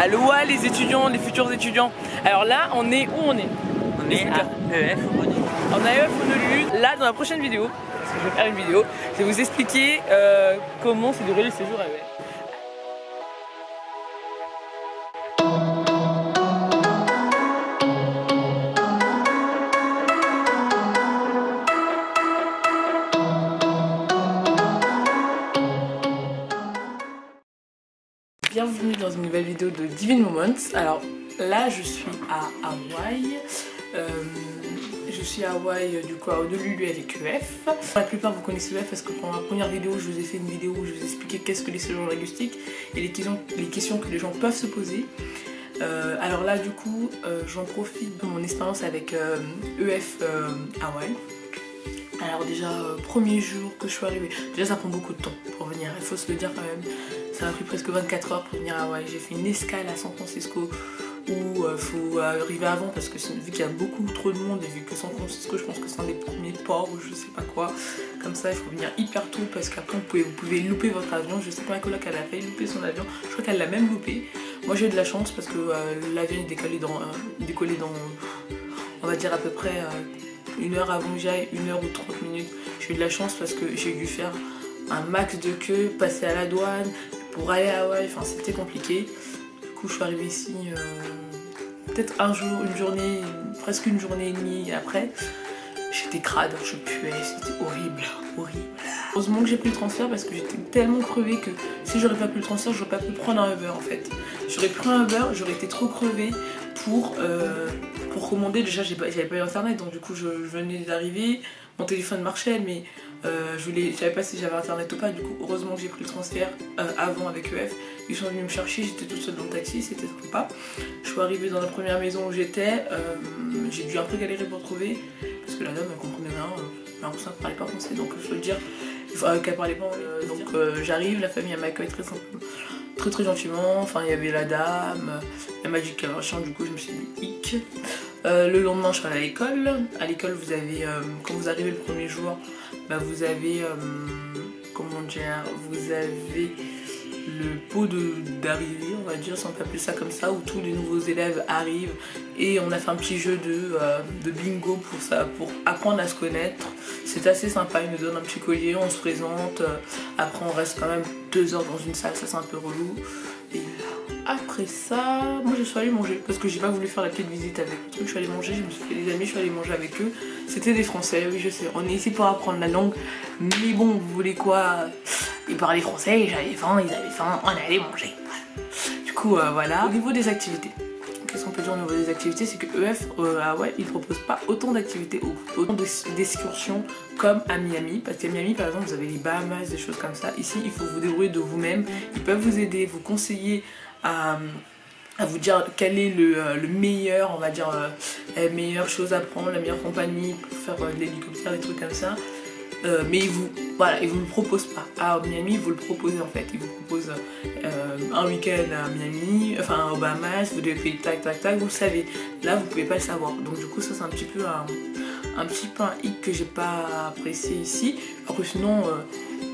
Aloha les étudiants, les futurs étudiants. Alors là, on est où on est? On est à EF Honolulu. On est à EF Honolulu. Là, dans la prochaine vidéo, parce que je vais faire une vidéo, je vais vous expliquer comment s'est déroulé le séjour à EF. Bienvenue dans une nouvelle vidéo de Divine Moments. Alors là je suis à Hawaï. Je suis à Hawaï du coup à Honolulu avec EF. La plupart vous connaissez EF parce que pendant la première vidéo je vous ai fait une vidéo où je vous ai expliqué qu'est-ce que les séjours linguistiques et les questions que les gens peuvent se poser. Alors là du coup j'en profite de mon expérience avec EF Hawaï. Alors déjà premier jour que je suis arrivée, déjà ça prend beaucoup de temps pour venir, il faut se le dire quand même. Ça m'a pris presque 24 heures pour venir à Hawaï. J'ai fait une escale à San Francisco où il faut arriver avant parce que vu qu'il y a beaucoup trop de monde et vu que San Francisco je pense que c'est un des premiers ports ou je sais pas quoi, comme ça il faut venir hyper tôt parce qu'après vous pouvez louper votre avion. Je sais que ma coloc elle a failli louper son avion, je crois qu'elle l'a même loupé. Moi j'ai eu de la chance parce que l'avion est décollé dans on va dire à peu près une heure avant que j'aille, 1 heure ou 30 minutes. J'ai eu de la chance parce que j'ai dû faire un max de queue, passer à la douane pour aller à Hawaï, enfin c'était compliqué. Du coup je suis arrivée ici peut-être un jour, une journée, presque une journée et demie après. J'étais crade, je puais, c'était horrible, horrible. Heureusement que j'ai pris le transfert parce que j'étais tellement crevée que si j'aurais pas pris le transfert, j'aurais pas pu prendre un Uber en fait. J'aurais pris un Uber, j'aurais été trop crevée pour commander. Déjà j'avais pas eu internet donc du coup je venais d'arriver, mon téléphone marchait mais je savais pas si j'avais internet ou pas. Du coup heureusement que j'ai pris le transfert avant avec EF. Ils sont venus me chercher, j'étais toute seule dans le taxi, c'était sympa. Je suis arrivée dans la première maison où j'étais, j'ai dû un peu galérer pour trouver parce que la dame elle comprenait rien, j'ai l'impression qu'elle parlait pas français donc je peux le dire qu'elle parlait pas anglais. Donc j'arrive, la famille elle m'accueille très gentiment, enfin il y avait la dame, elle m'a dit qu'elle avait un chien, du coup je me suis dit hic. Le lendemain je suis allée à l'école. À l'école vous avez, quand vous arrivez le premier jour, bah, vous avez, comment dire, vous avez le pot d'arrivée, on va dire, si on peut appeler ça comme ça, où tous les nouveaux élèves arrivent et on a fait un petit jeu de bingo pour apprendre à se connaître. C'est assez sympa, ils nous donnent un petit collier, on se présente, après on reste quand même 2 heures dans une salle, ça c'est un peu relou. Et après ça, moi je suis allée manger parce que j'ai pas voulu faire la petite visite avec le truc, je suis allée manger, je me suis fait des amis, je suis allée manger avec eux. C'était des Français, oui je sais, on est ici pour apprendre la langue, mais bon, vous voulez quoi? Ils parlaient français, j'avais faim, ils avaient faim, on allait manger. Du coup voilà. Au niveau des activités, qu'est-ce qu'on peut dire au niveau des activités? C'est que EF à Hawaï, ils proposent pas autant d'activités, autant d'excursions comme à Miami. Parce qu'à Miami par exemple vous avez les Bahamas, des choses comme ça. Ici il faut vous débrouiller de vous-même. Ils peuvent vous aider, vous conseiller à vous dire quel est le meilleur, on va dire, la meilleure chose à prendre, la meilleure compagnie pour faire de l'hélicoptère, des trucs comme ça. Mais ils vous le proposent pas. À Miami, ils vous le proposent en fait. Ils vous proposent un week-end à Miami, enfin aux Bahamas, vous devez payer tac, vous le savez. Là, vous pouvez pas le savoir. Donc du coup, ça c'est un petit peu un hic que j'ai pas apprécié ici. Alors que sinon,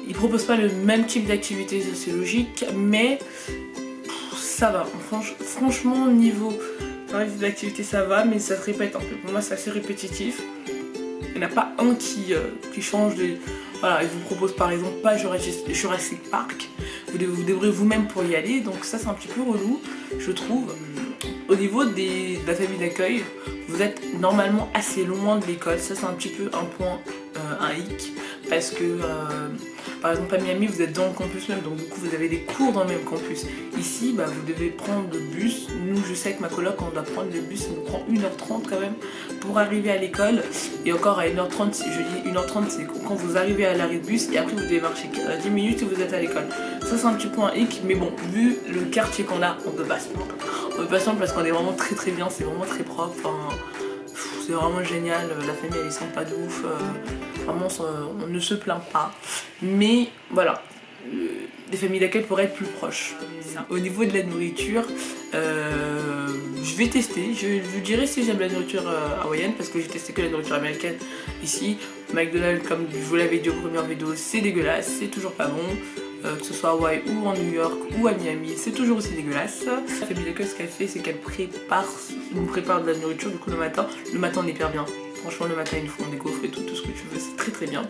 ils proposent pas le même type d'activité, c'est logique, mais ça va. Franchement, niveau d'activité, ça va, mais ça se répète un peu. Pour moi, c'est assez répétitif. Il n'y en a pas un qui change de... Voilà, ils vous proposent par exemple pas Jurassic Park. Vous devez vous débrouiller vous-même pour y aller, donc ça c'est un petit peu relou, je trouve. Au niveau de la famille d'accueil, vous êtes normalement assez loin de l'école. Ça c'est un petit peu un point, un hic, parce que par exemple à Miami vous êtes dans le campus même, donc du coup vous avez des cours dans le même campus. Ici bah, vous devez prendre le bus. Nous je sais que ma coloc on doit prendre le bus, ça nous prend 1h30 quand même pour arriver à l'école. Et encore à 1h30, je dis 1h30 c'est quand vous arrivez à l'arrêt de bus et après vous devez marcher 10 minutes et vous êtes à l'école. Ça c'est un petit point hic, mais bon vu le quartier qu'on a on peut pas se plaindre. On peut pas se plaindre parce qu'on est vraiment très bien, c'est vraiment très propre. Enfin, c'est vraiment génial, la famille elle est sympa de ouf, vraiment on ne se plaint pas. Mais voilà, les familles d'accueil pourraient être plus proches. Au niveau de la nourriture, je vais tester, je vous dirai si j'aime la nourriture hawaïenne parce que j'ai testé que la nourriture américaine ici. McDonald's, comme je vous l'avais dit aux premières vidéos, c'est dégueulasse, c'est toujours pas bon. que ce soit à Hawaï ou en New York ou à Miami, c'est toujours aussi dégueulasse. La famille d'accueil, ce qu'elle fait, c'est qu'elle nous prépare de la nourriture du coup le matin on est hyper bien. Franchement le matin ils nous font des gaufres et tout ce que tu veux, c'est très très bien.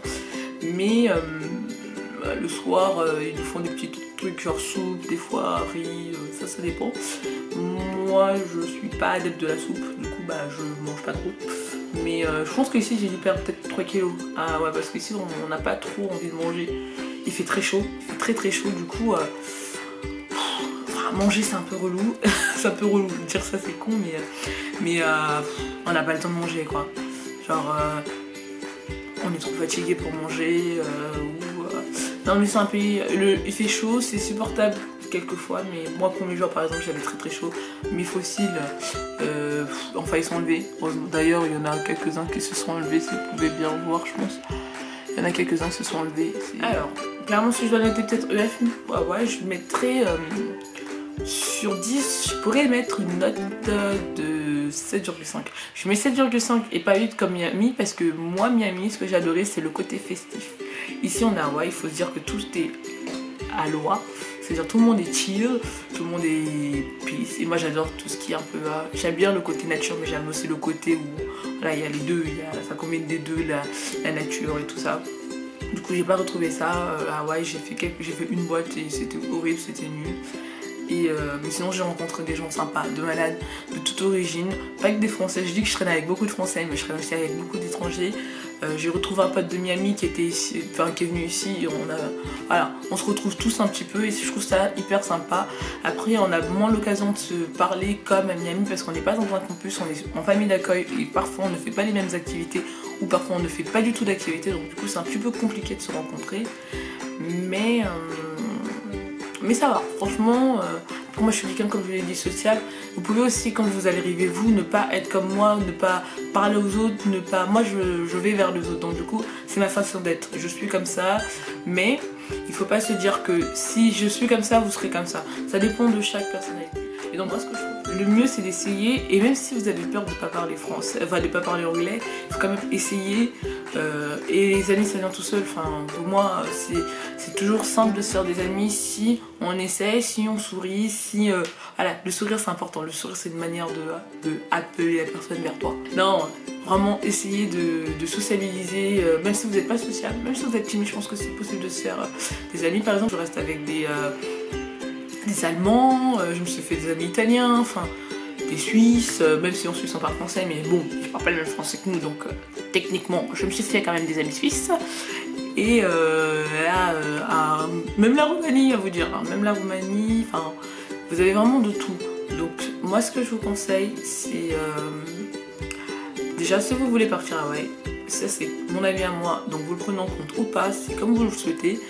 Mais le soir ils nous font des petits trucs genre soupe, des fois riz, ça dépend. Moi je suis pas adepte de la soupe, du coup je mange pas trop. Mais je pense qu'ici j'ai dû perdre peut-être 3 kilos. Ah ouais, parce qu'ici on n'a pas trop envie de manger. Il fait très chaud, il fait très chaud, du coup manger c'est un peu relou. C'est un peu relou de dire ça, c'est con, mais on n'a pas le temps de manger quoi. Genre on est trop fatigué pour manger non mais c'est un pays, il fait chaud, c'est supportable quelquefois, mais moi premier jour par exemple j'avais très chaud. Mes fossiles enfin ils sont enlevés. D'ailleurs il y en a quelques-uns qui se sont enlevés, si vous pouvez bien voir je pense. Il y en a quelques-uns qui se sont enlevés. Alors clairement si je dois noter peut-être EF, ouais je mettrais sur 10, je pourrais mettre une note de 7,5. Je mets 7,5 et pas 8 comme Miami, parce que moi Miami ce que j'adorais c'est le côté festif. Ici on est à Hawaï, il faut se dire que tout est à loi, c'est-à-dire tout le monde est chill, tout le monde est peace, et moi j'adore tout ce qui est un peu j'aime bien le côté nature, mais j'aime aussi le côté où voilà, il y a les deux, ça combine des deux, la nature et tout ça. Du coup j'ai pas retrouvé ça à Hawaï, j'ai fait une boîte et c'était horrible, c'était nul. Mais sinon j'ai rencontré des gens sympas, de malades, de toute origine, pas que des Français. Je dis que je traîne avec beaucoup de Français, mais je traîne aussi avec beaucoup d'étrangers. J'ai retrouvé un pote de Miami qui était ici, qui est venu ici, et on se retrouve tous un petit peu et je trouve ça hyper sympa. Après on a moins l'occasion de se parler comme à Miami parce qu'on n'est pas dans un campus, on est en famille d'accueil et parfois on ne fait pas les mêmes activités ou parfois on ne fait pas du tout d'activités, donc du coup c'est un petit peu compliqué de se rencontrer. Mais ça va, franchement, pour moi je suis quelqu'un, comme je l'ai dit, social. Vous pouvez aussi, quand vous allez arriver, vous, ne pas être comme moi, ne pas parler aux autres, moi je vais vers les autres, donc du coup c'est ma façon d'être, je suis comme ça, mais il faut pas se dire que si je suis comme ça, vous serez comme ça. Ça dépend de chaque personnalité. Et donc moi ce que je trouve, le mieux c'est d'essayer, et même si vous avez peur de ne pas parler français, enfin de pas parler anglais, il faut quand même essayer. Et les amis ça vient tout seul, pour moi c'est toujours simple de se faire des amis si on essaie, si on sourit, voilà, le sourire c'est important, le sourire c'est une manière de appeler la personne vers toi. Non, vraiment essayer de sociabiliser, même si vous n'êtes pas social, même si vous êtes timide, je pense que c'est possible de se faire des amis. Par exemple je reste avec des Allemands, je me suis fait des amis italiens, des Suisses, même si en Suisse on parle français, mais bon, ils parlent pas le même français que nous, donc techniquement je me suis fait quand même des amis suisses. Et même la Roumanie, à vous dire, même la Roumanie, vous avez vraiment de tout. Donc moi ce que je vous conseille c'est déjà si vous voulez partir à Hawaï, ça c'est mon avis à moi, donc vous le prenez en compte ou pas, c'est comme vous le souhaitez,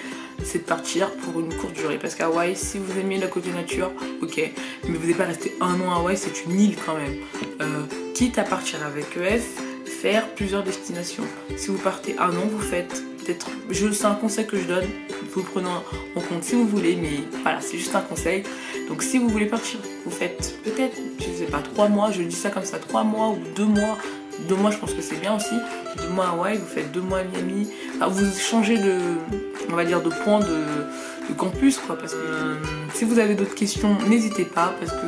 c'est de partir pour une courte durée. Parce qu'à Hawaï, si vous aimez le côté nature, ok, mais vous n'allez pas rester un an à Hawaï, c'est une île quand même. Quitte à partir avec EF, faire plusieurs destinations. Si vous partez un an, vous faites peut-être, c'est un conseil que je donne, vous le prenez en compte si vous voulez, mais voilà, c'est juste un conseil. Donc si vous voulez partir, vous faites peut-être, je sais pas, 3 mois, je dis ça comme ça, 3 mois ou 2 mois. 2 mois je pense que c'est bien aussi, 2 mois à Hawaï, vous faites 2 mois à Miami, vous changez on va dire de point de campus quoi, parce que si vous avez d'autres questions n'hésitez pas, parce que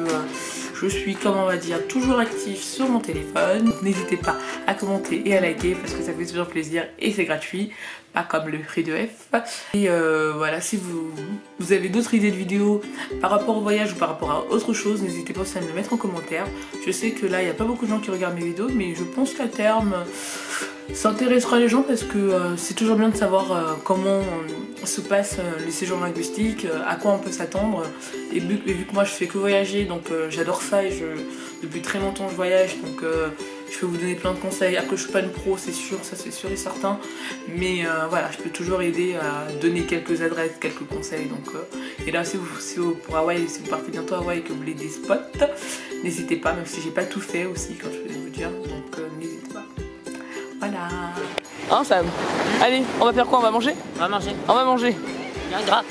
je suis, comme on va dire, toujours active sur mon téléphone. N'hésitez pas à commenter et à liker parce que ça fait toujours plaisir et c'est gratuit, pas comme le prix de F. Et voilà, si vous avez d'autres idées de vidéos par rapport au voyage ou par rapport à autre chose, n'hésitez pas aussi à me le mettre en commentaire. Je sais que là il n'y a pas beaucoup de gens qui regardent mes vidéos, mais je pense qu'à terme ça intéressera les gens parce que c'est toujours bien de savoir comment se passent les séjours linguistiques, à quoi on peut s'attendre. Et vu que moi je fais que voyager, donc j'adore ça et depuis très longtemps je voyage, donc je peux vous donner plein de conseils. Après je suis pas une pro, c'est sûr, ça c'est sûr et certain, mais voilà, je peux toujours aider à donner quelques adresses, quelques conseils. Donc et là si vous pour Hawaï, si vous partez bientôt à Hawaï et que vous voulez des spots, n'hésitez pas, même si j'ai pas tout fait aussi quand je vais vous dire, donc n'hésitez pas. Voilà. Hein Sam? Allez, on va faire quoi? On va manger? On va manger. On va manger. Bien gras.